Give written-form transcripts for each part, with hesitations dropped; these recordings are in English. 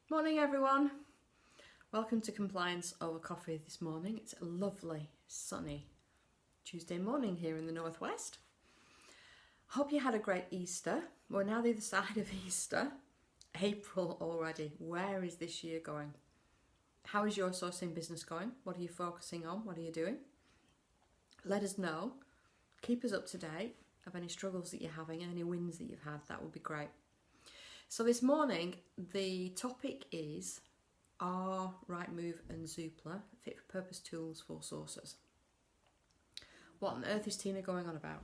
Morning everyone. Welcome to Compliance Over Coffee this morning. It's a lovely sunny Tuesday morning here in the Northwest. Hope you had a great Easter. We're now the other side of Easter. April already. Where is this year going? How is your sourcing business going? What are you focusing on? What are you doing? Let us know. Keep us up to date of any struggles that you're having and any wins that you've had. That would be great. So this morning, the topic is, are Rightmove and Zoopla fit for purpose tools for sourcers? What on earth is Tina going on about?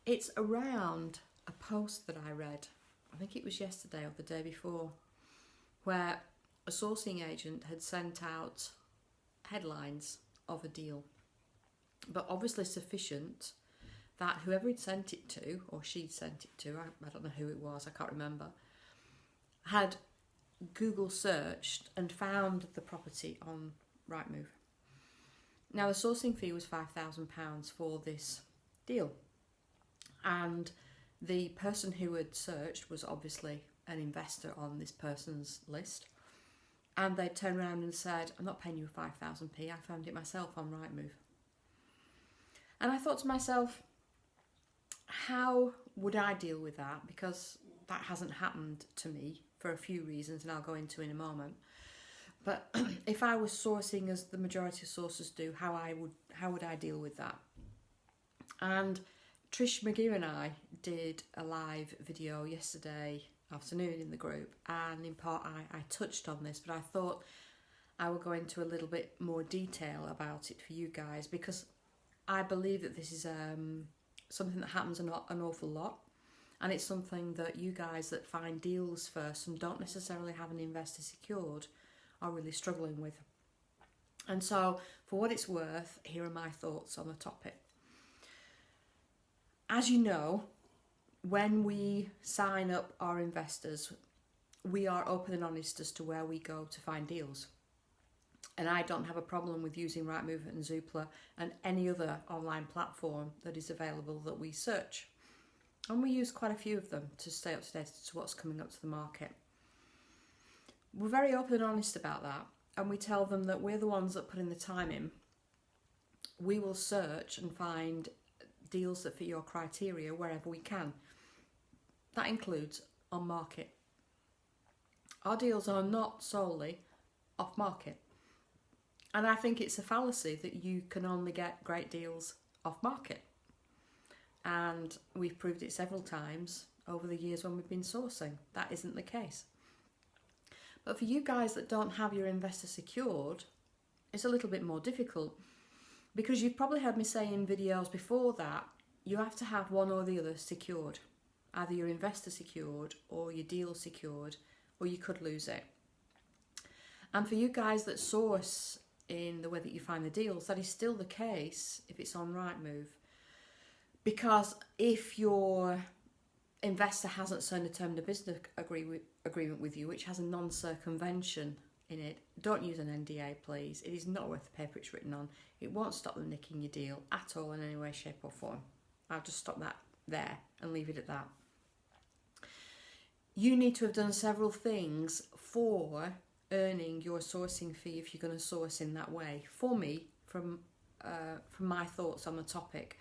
It's around a post that I read, I think it was yesterday or the day before, where a sourcing agent had sent out headlines of a deal, but obviously sufficient that whoever he'd sent it to, or she'd sent it to, I don't know who it was, I can't remember, had Google searched and found the property on Rightmove. Now the sourcing fee was £5,000 for this deal, and the person who had searched was obviously an investor on this person's list, and they turned around and said, I'm not paying you 5,000p, I found it myself on Rightmove. And I thought to myself, how would I deal with that? Because that hasn't happened to me for a few reasons, and I'll go into in a moment. But if I was sourcing as the majority of sources do, how would I deal with that? And Trish McGee and I did a live video yesterday afternoon in the group, and in part I touched on this, but I thought I would go into a little bit more detail about it for you guys, because I believe that this is something that happens an awful lot, and it's something that you guys that find deals first and don't necessarily have an investor secured are really struggling with. And so, for what it's worth, here are my thoughts on the topic. As you know, when we sign up our investors, we are open and honest as to where we go to find deals. And I don't have a problem with using Rightmove and Zoopla and any other online platform that is available that we search. And we use quite a few of them to stay up to date as to what's coming up to the market. We're very open and honest about that, and we tell them that we're the ones that put in the time in. We will search and find deals that fit your criteria wherever we can. That includes on market. Our deals are not solely off market. And I think it's a fallacy that you can only get great deals off market. And we've proved it several times over the years when we've been sourcing. That isn't the case. But for you guys that don't have your investor secured, it's a little bit more difficult, because you've probably heard me say in videos before that you have to have one or the other secured. Either your investor secured or your deal secured, or you could lose it. And for you guys that source in the way that you find the deals, that is still the case if it's on Rightmove. Because if your investor hasn't signed a term of business agreement with you, which has a non-circumvention in it, don't use an NDA, please. It is not worth the paper it's written on. It won't stop them nicking your deal at all in any way, shape or form. I'll just stop that there and leave it at that. You need to have done several things for earning your sourcing fee if you're going to source in that way. For me, from my thoughts on the topic,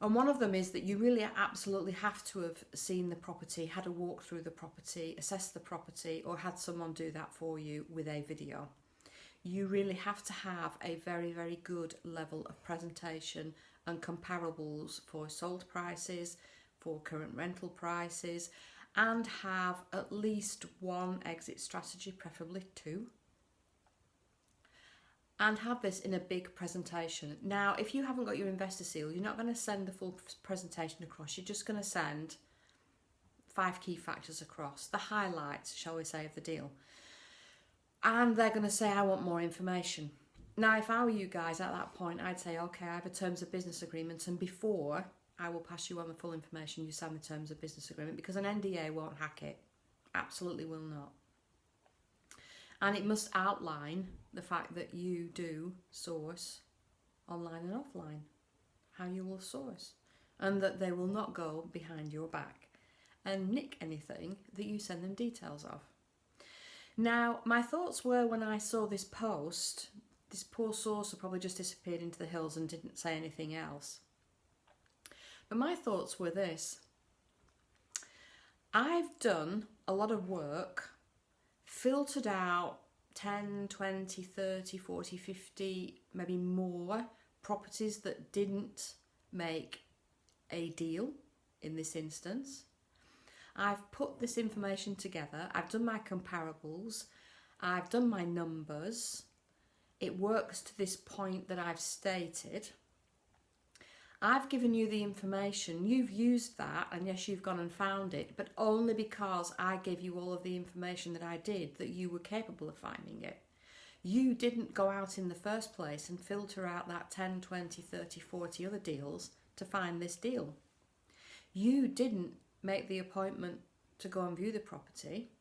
and one of them is that you really absolutely have to have seen the property, had a walk through the property, assessed the property, or had someone do that for you with a video. You really have to have a very, very good level of presentation and comparables for sold prices, for current rental prices, and have at least one exit strategy, preferably two, and have this in a big presentation. Now, if you haven't got your investor seal, you're not going to send the full presentation across. You're just going to send 5 key factors across, the highlights, shall we say, of the deal. And they're going to say, I want more information. Now, if I were you guys at that point, I'd say, okay, I have a terms of business agreement, and before I will pass you on the full information, you sign the terms of business agreement, because an NDA won't hack it. Absolutely will not. And it must outline the fact that you do source online and offline, how you will source, and that they will not go behind your back and nick anything that you send them details of. Now, my thoughts were when I saw this post, this poor saucer probably just disappeared into the hills and didn't say anything else. But my thoughts were this. I've done a lot of work, filtered out 10, 20, 30, 40, 50, maybe more properties that didn't make a deal in this instance. I've put this information together, I've done my comparables, I've done my numbers, it works to this point that I've stated. I've given you the information, you've used that, and yes, you've gone and found it, but only because I gave you all of the information that I did, that you were capable of finding it. You didn't go out in the first place and filter out that 10, 20, 30, 40 other deals to find this deal. You didn't make the appointment to go and view the property.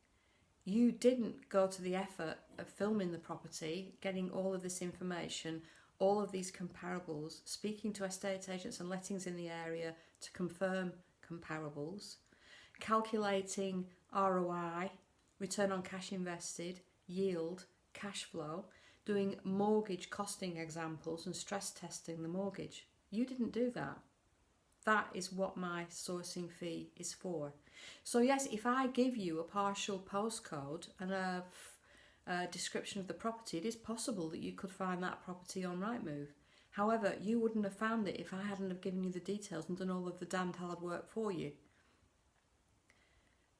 You didn't go to the effort of filming the property, getting all of this information, all of these comparables, speaking to estate agents and lettings in the area to confirm comparables, calculating ROI, return on cash invested, yield, cash flow, doing mortgage costing examples and stress testing the mortgage. You didn't do that. That is what my sourcing fee is for. So yes, if I give you a partial postcode and a description of the property, it is possible that you could find that property on Rightmove. However, you wouldn't have found it if I hadn't have given you the details and done all of the damned hard work for you.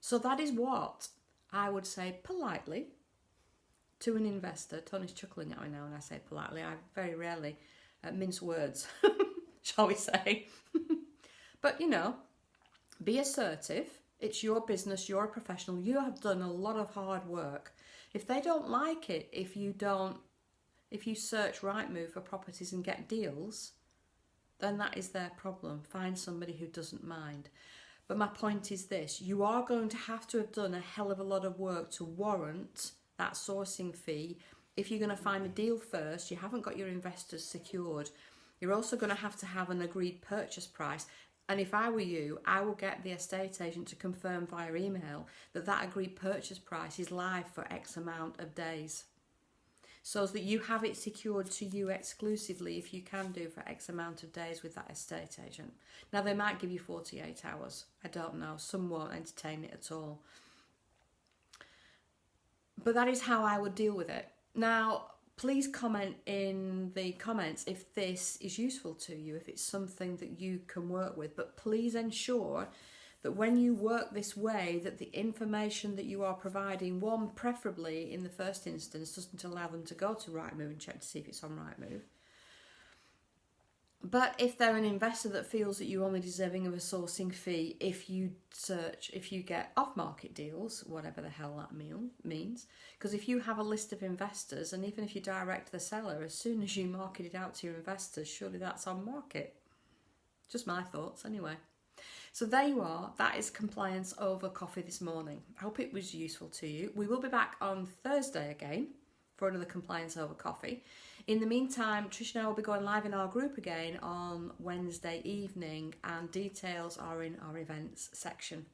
So that is what I would say politely to an investor. Tony's chuckling at me now when I say politely. I very rarely mince words, shall we say. But, you know, be assertive. It's your business. You're a professional. You have done a lot of hard work. If they don't like it, if you search Rightmove for properties and get deals, then that is their problem. Find somebody who doesn't mind. But my point is this. You are going to have done a hell of a lot of work to warrant that sourcing fee. If you're going to find a deal first, you haven't got your investors secured. You're also going to have an agreed purchase price. And if I were you, I will get the estate agent to confirm via email that that agreed purchase price is live for X amount of days, so that you have it secured to you exclusively, if you can do, for X amount of days with that estate agent. Now, they might give you 48 hours. I don't know. Some won't entertain it at all. But that is how I would deal with it. Now, please comment in the comments if this is useful to you, if it's something that you can work with. But please ensure that when you work this way, that the information that you are providing, one, preferably in the first instance, doesn't allow them to go to Rightmove and check to see if it's on Rightmove. But if they're an investor that feels that you're only deserving of a sourcing fee if you get off-market deals, whatever the hell that means. Because if you have a list of investors, and even if you direct the seller, as soon as you market it out to your investors, surely that's on market. Just my thoughts anyway. So there you are. That is compliance over coffee this morning. I hope it was useful to you. We will be back on Thursday again for another compliance over coffee. In the meantime, Trish and I will be going live in our group again on Wednesday evening, and details are in our events section.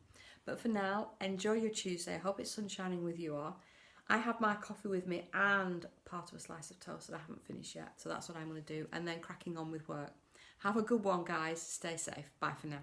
But for now, enjoy your Tuesday. I hope it's sunshining with you all. I have my coffee with me and part of a slice of toast that I haven't finished yet. So that's what I'm going to do, and then cracking on with work. Have a good one, guys. Stay safe. Bye for now.